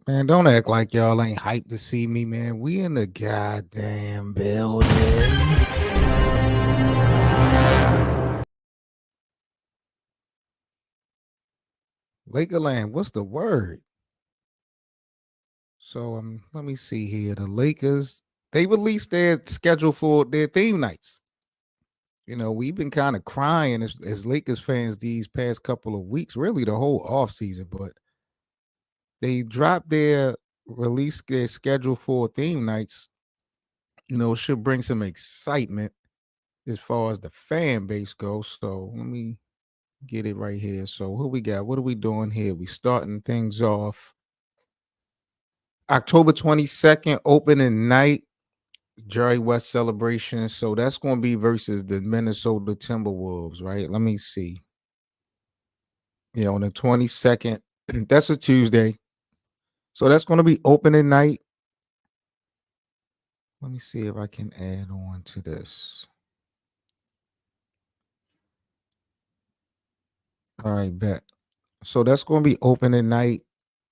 Man, don't act like y'all ain't hyped to see me, man. We in the goddamn building. Lakerland, what's the word? So let me see here. The Lakers, they released their schedule for their theme nights. You know, we've been kind of crying as Lakers fans these past couple of weeks, really the whole off season, but they dropped their release their schedule for theme nights. You know, should bring some excitement as far as the fan base goes. So let me get it right here. So who we got? What are we doing here? We starting things off October 22nd, opening night, Jerry West celebration. So that's going to be versus the Minnesota Timberwolves, right? Let me see. Yeah, on the 22nd. That's a Tuesday. So that's going to be opening night. Let me see if I can add on to this. All right, bet. So that's going to be opening night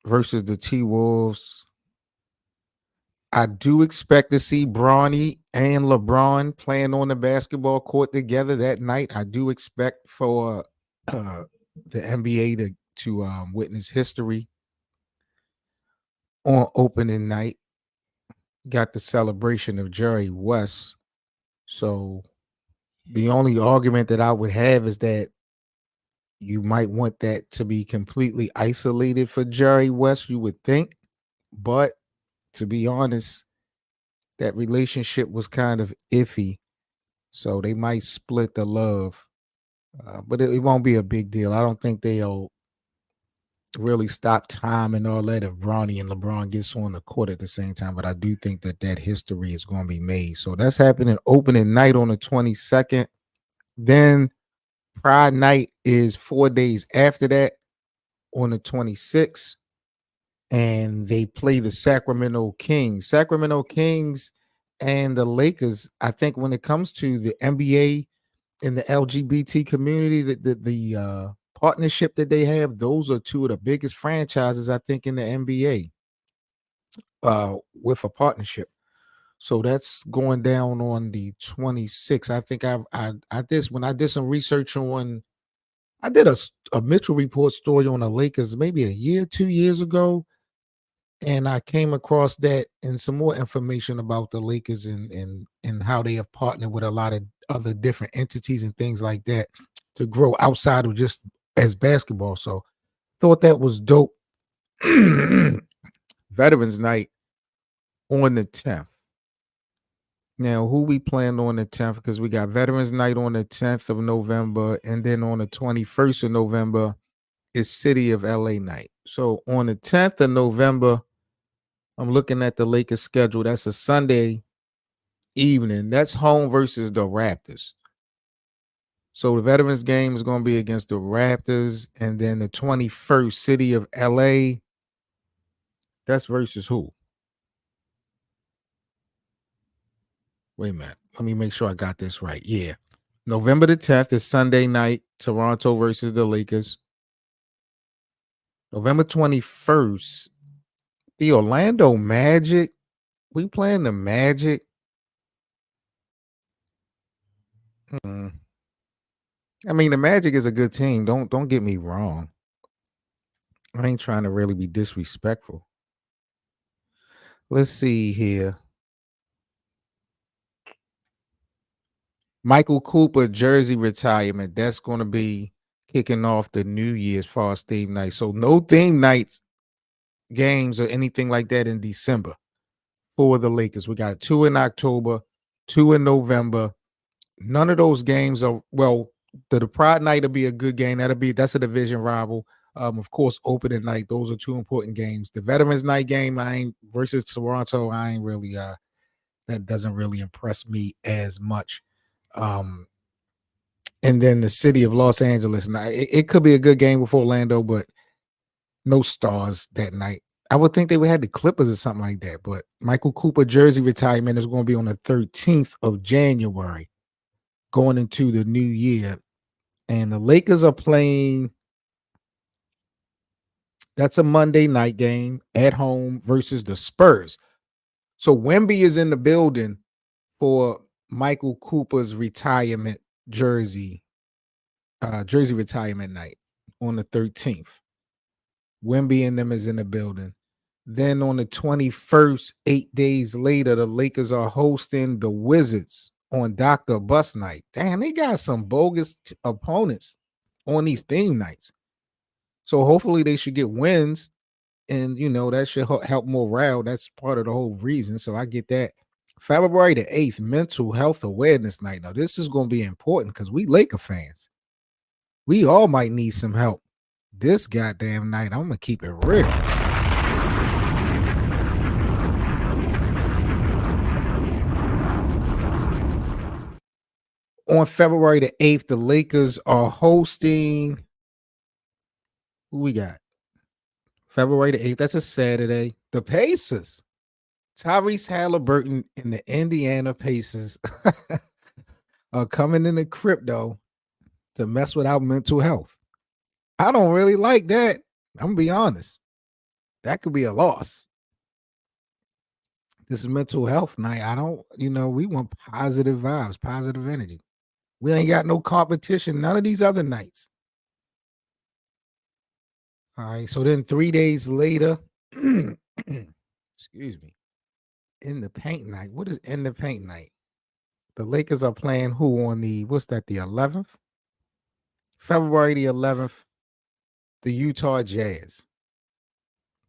versus the T Wolves. I do expect to see Bronny and LeBron playing on the basketball court together that night. I do expect for the NBA to witness history on opening night. Got the celebration of Jerry West. So the only argument that I would have is that you might want that to be completely isolated for Jerry West, you would think. But to be honest, that relationship was kind of iffy. So they might split the love, but it won't be a big deal. I don't think they'll really stop time and all that if Bronny and LeBron gets on the court at the same time. But I do think that that history is going to be made. So that's happening opening night on the 22nd. Then Pride night is 4 days after that on the 26th. And they play the Sacramento Kings. Sacramento Kings and the Lakers, I think when it comes to the NBA in the LGBT community, the partnership that they have, those are two of the biggest franchises I think in the NBA with a partnership. So that's going down on the 26th. I think I did when I did some research on I did a Mitchell Report story on the Lakers maybe a year, 2 years ago, and I came across that and some more information about the Lakers and how they have partnered with a lot of other different entities and things like that to grow outside of just as basketball. So thought that was dope. Veterans Night on the 10th. Now, who we playing on the 10th? Because we got Veterans Night on the 10th of November, and then on the 21st of November is City of LA night. So on the 10th of November, I'm looking at the Lakers schedule. That's a Sunday evening. That's home versus the Raptors. So the Veterans game is going to be against the Raptors, and then the 21st, City of LA. That's versus who? Wait a minute. Let me make sure I got this right. Yeah. November the 10th is Sunday night, Toronto versus the Lakers. November 21st, the Orlando Magic. We playing the Magic. Hmm. I mean, the Magic is a good team. Don't get me wrong. I ain't trying to really be disrespectful. Let's see here. Michael Cooper jersey retirement. That's going to be kicking off the new year as far as theme night. So no theme nights games or anything like that in December for the Lakers. We got 2 in October, 2 in November. None of those games are well. The Pride night will be a good game. That's a division rival. Of course, opening night. Those are two important games. The Veterans Night game, I ain't versus Toronto. I ain't really that doesn't really impress me as much. Um, and then the city of Los Angeles. Now it could be a good game with Orlando, but no stars that night. I would think they would have the Clippers or something like that. But Michael Cooper jersey retirement is going to be on the 13th of January, going into the new year. And the Lakers are playing. That's a Monday night game at home versus the Spurs. So Wemby is in the building for Michael Cooper's retirement jersey, jersey retirement night on the 13th. Wemby and them is in the building. Then on the 21st, 8 days later, the Lakers are hosting the Wizards on Dr. Bus night. Damn, they got some bogus opponents on these theme nights. So hopefully they should get wins, and that should help morale. That's part of the whole reason. So I get that. February the 8th, Mental Health Awareness Night. Now, this is going to be important because we Laker fans. We all might need some help this goddamn night. I'm going to keep it real. On February the 8th, the Lakers are hosting. Who we got? February the 8th. That's a Saturday. The Pacers. Tyrese Halliburton and the Indiana Pacers are coming in the crypto to mess with our mental health. I don't really like that. I'm going to be honest. That could be a loss. This is mental health night. I don't, we want positive vibes, positive energy. We ain't got no competition. None of these other nights. All right. So then 3 days later, excuse me, in the paint night. What is in the paint night? The Lakers are playing who on the 11th? February the 11th, the Utah Jazz.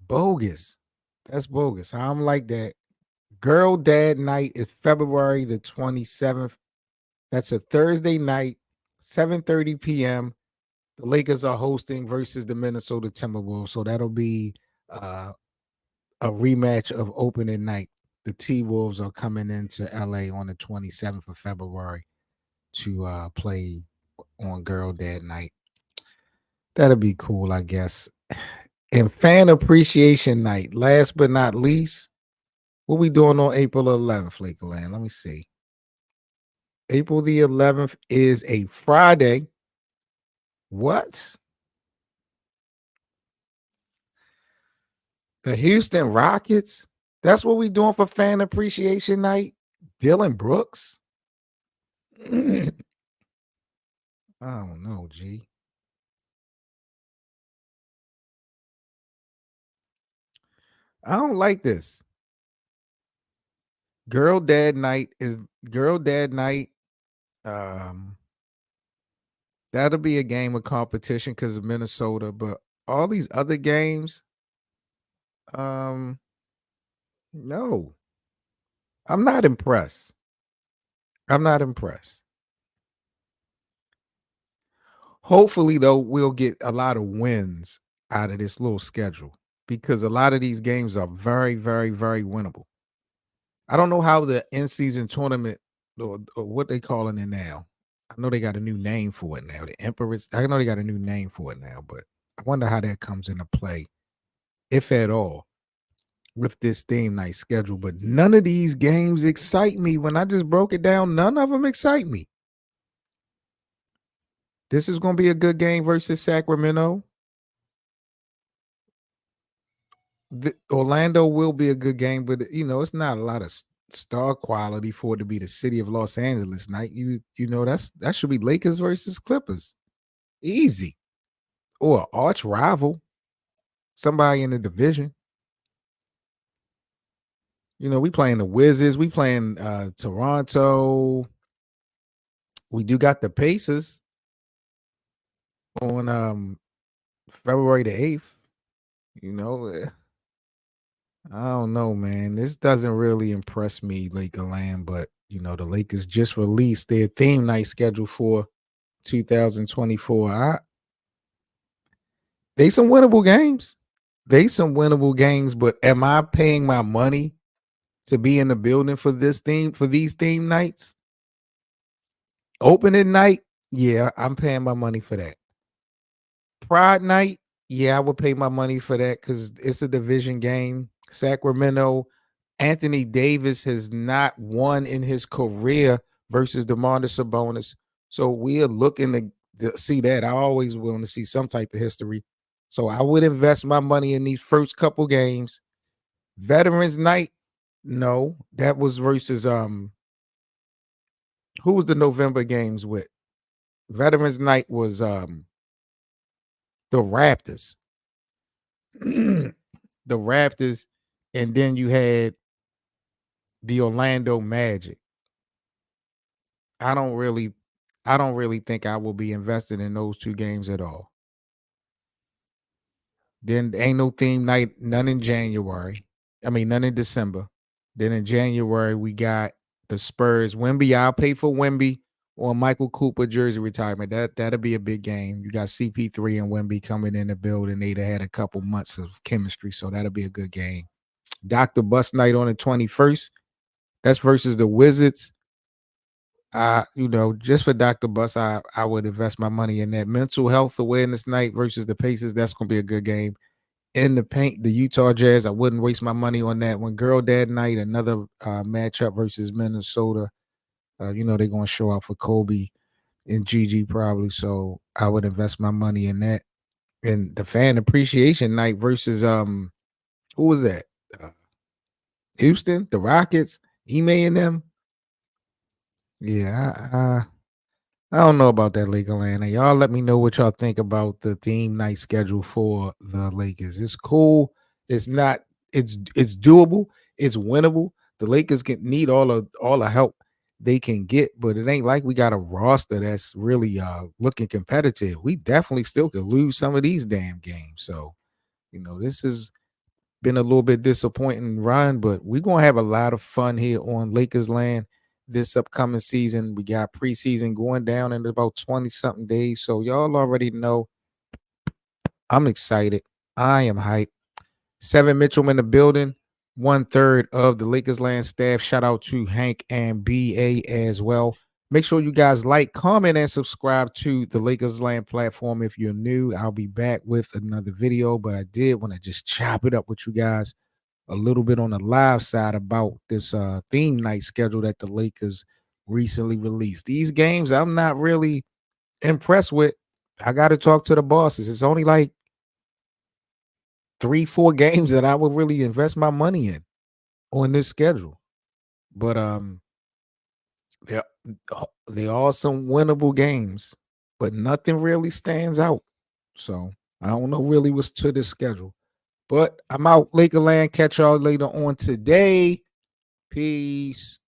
Bogus. That's bogus. I don't like that. Girl Dad Night is February the 27th. That's a Thursday night, 7:30 p.m. The Lakers are hosting versus the Minnesota Timberwolves. So that'll be a rematch of opening night. The T-Wolves are coming into LA on the 27th of February to play on Girl Dad Night. That'll be cool, I guess. And Fan Appreciation Night, last but not least, what we doing on April 11th, Lakerland? Let me see. April the 11th is a Friday. What? The Houston Rockets? That's what we doing for Fan Appreciation Night? Dylan Brooks? I don't know, G. I don't like this. Girl Dad Night. That'll be a game of competition because of Minnesota, but all these other games, no. I'm not impressed. Hopefully, though, we'll get a lot of wins out of this little schedule because a lot of these games are very, very, very winnable. I don't know how the in-season tournament or what they calling it now. I know they got a new name for it now. The Emperors. I know they got a new name for it now, but I wonder how that comes into play, if at all, with this theme night schedule. But none of these games excite me. When I just broke it down, none of them excite me. This is going to be a good game versus Sacramento. Orlando will be a good game, but it's not a lot of star quality for it to be the city of Los Angeles night. That should be Lakers versus Clippers. Easy. Or arch rival. Somebody in the division. We playing the Wizards. We playing Toronto. We do got the Pacers on February the 8th. I don't know, man. This doesn't really impress me, Lakerland, but the Lakers just released their theme night schedule for 2024. They some winnable games. But am I paying my money to be in the building for these theme nights? Opening night, yeah, I'm paying my money for that. Pride night, yeah, I would pay my money for that because it's a division game. Sacramento, Anthony Davis has not won in his career versus Domantas Sabonis. So we are looking to see that. I always want to see some type of history. So I would invest my money in these first couple games. Veterans Night, no, that was versus who was the November games with? Veterans Night was the Raptors. The Raptors, and then you had the Orlando Magic. I don't really think I will be invested in those two games at all. Then ain't no theme night, none in January. I mean, none in December. Then in January, we got the Spurs. Wemby, I'll pay for Wemby or Michael Cooper jersey retirement. That'll be a big game. You got CP3 and Wemby coming in the building. They'd had a couple months of chemistry, so that'll be a good game. Dr. Bus Night on the 21st. That's versus the Wizards. Just for Dr. Bus, I would invest my money in that. Mental Health Awareness Night versus the Pacers. That's gonna be a good game. In the paint, the Utah Jazz. I wouldn't waste my money on that one. Girl Dad Night, another matchup versus Minnesota. They're gonna show out for Kobe and Gigi probably. So I would invest my money in that. And the Fan Appreciation Night versus who was that? Houston, the Rockets, Ime and them. Yeah, I don't know about that Laker land. Y'all let me know what y'all think about the theme night schedule for the Lakers. It's cool. It's not. It's doable. It's winnable. The Lakers can need all the help they can get, but it ain't like we got a roster that's really looking competitive. We definitely still could lose some of these damn games. So, this has been a little bit disappointing run, but we're gonna have a lot of fun here on Lakers land this upcoming season. We got preseason going down in about 20 something days. So y'all already know I'm excited. I am hyped. Seven Mitchell in the building, 1/3 of the Lakers land staff. Shout out to Hank and BA as well. Make sure you guys like, comment, and subscribe to the Lakers Land platform if you're new. I'll be back with another video, but I did want to just chop it up with you guys a little bit on the live side about this theme night schedule that the Lakers recently released. These games I'm not really impressed with. I got to talk to the bosses. It's only like 3-4 games that I would really invest my money in on this schedule. But they are some winnable games, but nothing really stands out. So I don't know really what's to this schedule. But I'm out, Lakerland. Catch y'all later on today. Peace.